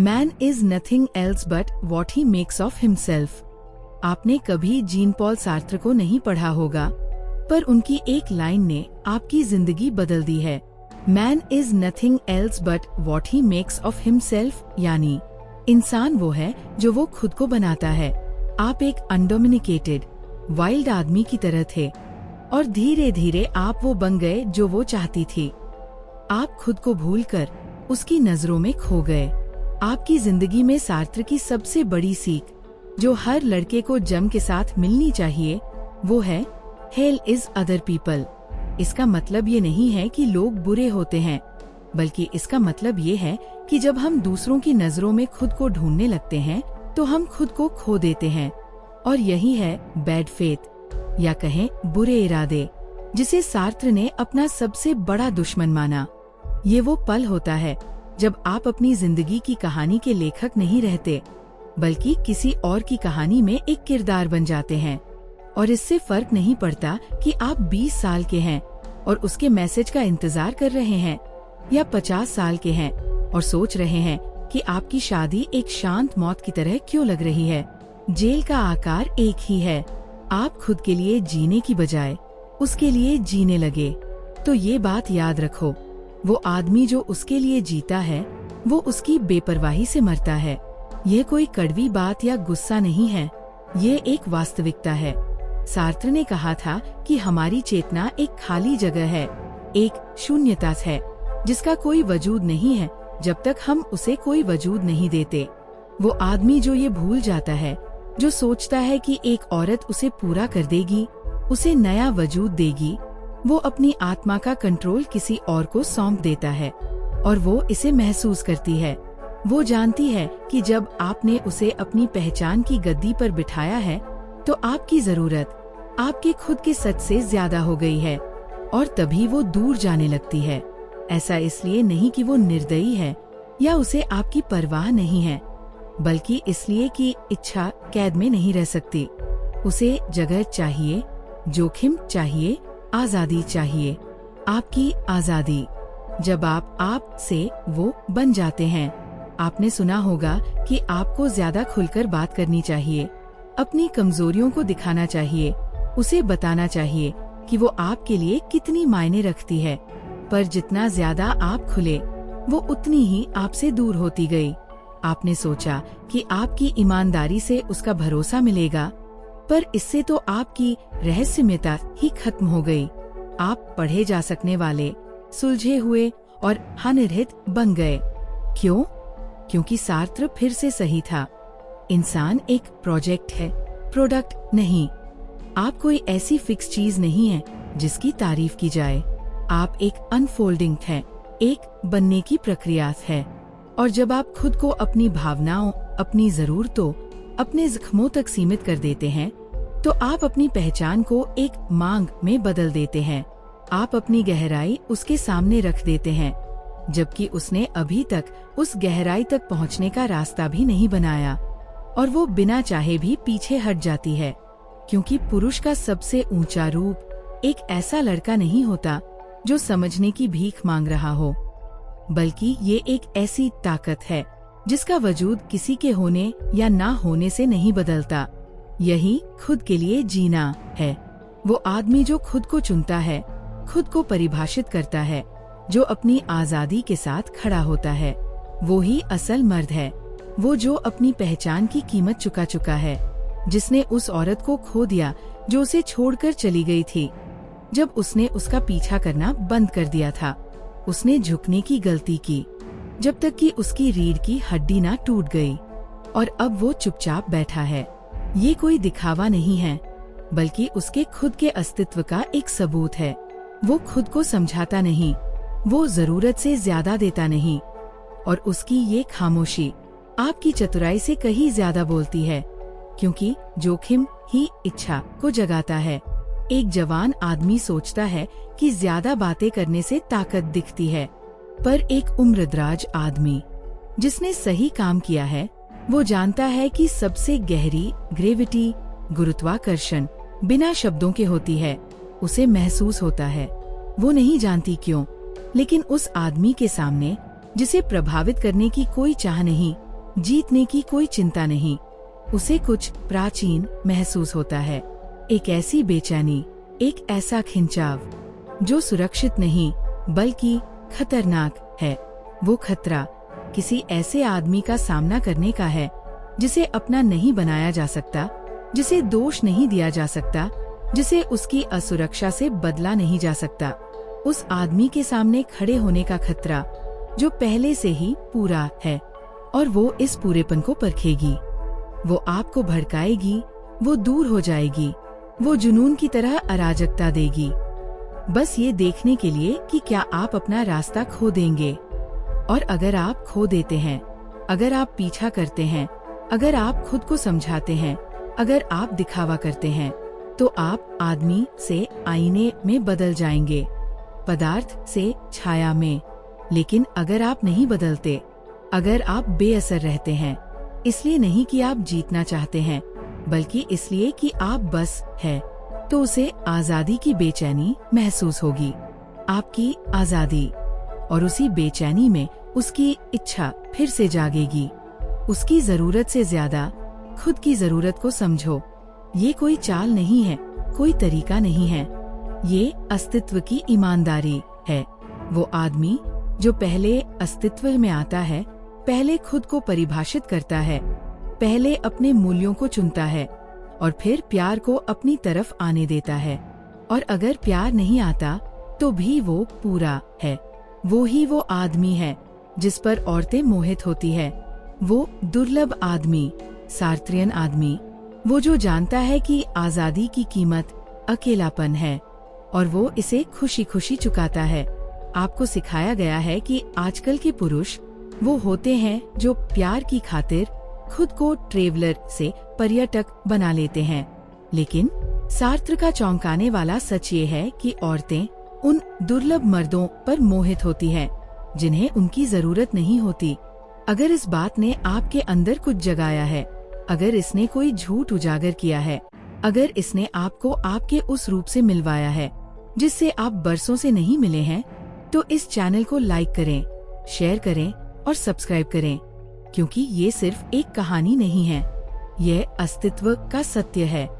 Man is nothing else but what he makes of himself. आपने कभी Jean Paul Sartre को नहीं पढ़ा होगा, पर उनकी एक लाइन ने आपकी जिंदगी बदल दी है। Man is nothing else but what he makes of himself, यानी इंसान वो है जो वो खुद को बनाता है। आप एक अनडोमिनिकेटेड वाइल्ड आदमी की तरह थे और धीरे धीरे आप वो बन गए जो वो चाहती थी। आप खुद को भूलकर उसकी नजरों में खो गए। आपकी जिंदगी में सार्त्र की सबसे बड़ी सीख, जो हर लड़के को जम के साथ मिलनी चाहिए, वो है हेल इज अदर पीपल। इसका मतलब ये नहीं है कि लोग बुरे होते हैं, बल्कि इसका मतलब ये है कि जब हम दूसरों की नजरों में खुद को ढूंढने लगते हैं तो हम खुद को खो देते हैं। और यही है बैड फेथ या कहें बुरे इरादे, जिसे सार्त्र ने अपना सबसे बड़ा दुश्मन माना। ये वो पल होता है जब आप अपनी जिंदगी की कहानी के लेखक नहीं रहते, बल्कि किसी और की कहानी में एक किरदार बन जाते हैं। और इससे फर्क नहीं पड़ता कि आप 20 साल के हैं और उसके मैसेज का इंतजार कर रहे हैं, या 50 साल के हैं और सोच रहे हैं कि आपकी शादी एक शांत मौत की तरह क्यों लग रही है। जेल का आकार एक ही है। आप खुद के लिए जीने की बजाय उसके लिए जीने लगे। तो ये बात याद रखो, वो आदमी जो उसके लिए जीता है, वो उसकी बेपरवाही से मरता है। ये कोई कड़वी बात या गुस्सा नहीं है, ये एक वास्तविकता है। सार्त्र ने कहा था कि हमारी चेतना एक खाली जगह है, एक शून्यता है जिसका कोई वजूद नहीं है जब तक हम उसे कोई वजूद नहीं देते। वो आदमी जो ये भूल जाता है, जो सोचता है कि एक औरत उसे पूरा कर देगी, उसे नया वजूद देगी, वो अपनी आत्मा का कंट्रोल किसी और को सौंप देता है और वो इसे महसूस करती है। वो जानती है कि जब आपने उसे अपनी पहचान की गद्दी पर बिठाया है तो आपकी जरूरत आपके खुद के सच से ज्यादा हो गई है, और तभी वो दूर जाने लगती है। ऐसा इसलिए नहीं कि वो निर्दयी है या उसे आपकी परवाह नहीं है, बल्कि इसलिए कि इच्छा कैद में नहीं रह सकती। उसे जगह चाहिए, जोखिम चाहिए, आजादी चाहिए। आपकी आजादी। जब आप से वो बन जाते हैं। आपने सुना होगा कि आपको ज्यादा खुलकर बात करनी चाहिए, अपनी कमजोरियों को दिखाना चाहिए, उसे बताना चाहिए कि वो आपके लिए कितनी मायने रखती है। पर जितना ज्यादा आप खुले, वो उतनी ही आपसे दूर होती गई। आपने सोचा कि आपकी ईमानदारी से उसका भरोसा मिलेगा, पर इससे तो आपकी रहस्यमयता ही खत्म हो गई। आप पढ़े जा सकने वाले, सुलझे हुए और अनिर्हित बन गए। क्यों? क्योंकि सार्त्र फिर से सही था। इंसान एक प्रोजेक्ट है, प्रोडक्ट नहीं। आप कोई ऐसी फिक्स चीज नहीं है जिसकी तारीफ की जाए। आप एक अनफोल्डिंग है, एक बनने की प्रक्रिया है। और जब आप खुद को अपनी भावनाओं, अपनी जरूरतों, अपने जख्मों तक सीमित कर देते हैं, तो आप अपनी पहचान को एक मांग में बदल देते हैं। आप अपनी गहराई उसके सामने रख देते हैं, जबकि उसने अभी तक उस गहराई तक पहुंचने का रास्ता भी नहीं बनाया, और वो बिना चाहे भी पीछे हट जाती है। क्योंकि पुरुष का सबसे ऊंचा रूप एक ऐसा लड़का नहीं होता जो समझने की भीख मांग रहा हो, बल्कि ये एक ऐसी ताकत है जिसका वजूद किसी के होने या ना होने से नहीं बदलता। यही खुद के लिए जीना है। वो आदमी जो खुद को चुनता है, खुद को परिभाषित करता है, जो अपनी आजादी के साथ खड़ा होता है, वो ही असल मर्द है। वो जो अपनी पहचान की कीमत चुका चुका है, जिसने उस औरत को खो दिया जो उसे छोड़कर चली गई थी। जब उसने उसका पीछा करना बंद कर दिया था, उसने झुकने की गलती की जब तक कि उसकी रीढ़ की हड्डी ना टूट गई, और अब वो चुपचाप बैठा है। ये कोई दिखावा नहीं है, बल्कि उसके खुद के अस्तित्व का एक सबूत है। वो खुद को समझाता नहीं, वो जरूरत से ज्यादा देता नहीं, और उसकी ये खामोशी आपकी चतुराई से कहीं ज्यादा बोलती है, क्योंकि जोखिम ही इच्छा को जगाता है। एक जवान आदमी सोचता है कि ज्यादा बातें करने से ताकत दिखती है, पर एक उम्रदराज आदमी जिसने सही काम किया है, वो जानता है कि सबसे गहरी ग्रेविटी, गुरुत्वाकर्षण बिना शब्दों के होती है। उसे महसूस होता है, वो नहीं जानती क्यों, लेकिन उस आदमी के सामने जिसे प्रभावित करने की कोई चाह नहीं, जीतने की कोई चिंता नहीं, उसे कुछ प्राचीन महसूस होता है। एक ऐसी बेचैनी, एक ऐसा खिंचाव जो सुरक्षित नहीं बल्कि खतरनाक है। वो खतरा किसी ऐसे आदमी का सामना करने का है जिसे अपना नहीं बनाया जा सकता, जिसे दोष नहीं दिया जा सकता, जिसे उसकी असुरक्षा से बदला नहीं जा सकता। उस आदमी के सामने खड़े होने का खतरा जो पहले से ही पूरा है, और वो इस पूरेपन को परखेगी। वो आपको भड़काएगी, वो दूर हो जाएगी, वो जुनून की तरह अराजकता देगी, बस ये देखने के लिए कि क्या आप अपना रास्ता खो देंगे। और अगर आप खो देते हैं, अगर आप पीछा करते हैं, अगर आप खुद को समझाते हैं, अगर आप दिखावा करते हैं, तो आप आदमी से आईने में बदल जाएंगे, पदार्थ से छाया में। लेकिन अगर आप नहीं बदलते, अगर आप बेअसर रहते हैं, इसलिए नहीं कि आप जीतना चाहते हैं, बल्कि इसलिए कि आप बस है, तो उसे आजादी की बेचैनी महसूस होगी, आपकी आजादी। और उसी बेचैनी में उसकी इच्छा फिर से जागेगी। उसकी जरूरत से ज्यादा खुद की जरूरत को समझो। ये कोई चाल नहीं है, कोई तरीका नहीं है, ये अस्तित्व की ईमानदारी है। वो आदमी जो पहले अस्तित्व में आता है, पहले खुद को परिभाषित करता है, पहले अपने मूल्यों को चुनता है और फिर प्यार को अपनी तरफ आने देता है। और अगर प्यार नहीं आता तो भी वो पूरा है। वो ही वो आदमी है जिस पर औरतें मोहित होती है। वो दुर्लभ आदमी, सार्त्रियन आदमी, वो जो जानता है कि आजादी की कीमत अकेलापन है और वो इसे खुशी खुशी चुकाता है। आपको सिखाया गया है कि आजकल के पुरुष वो होते हैं जो प्यार की खातिर खुद को ट्रेवलर से पर्यटक बना लेते हैं। लेकिन सार्त्र का चौंकाने वाला सच ये है कि औरतें उन दुर्लभ मर्दों पर मोहित होती हैं जिन्हें उनकी जरूरत नहीं होती। अगर इस बात ने आपके अंदर कुछ जगाया है, अगर इसने कोई झूठ उजागर किया है, अगर इसने आपको आपके उस रूप से मिलवाया है जिससे आप बरसों से नहीं मिले हैं, तो इस चैनल को लाइक करें, शेयर करें और सब्सक्राइब करें, क्योंकि ये सिर्फ एक कहानी नहीं है, यह अस्तित्व का सत्य है।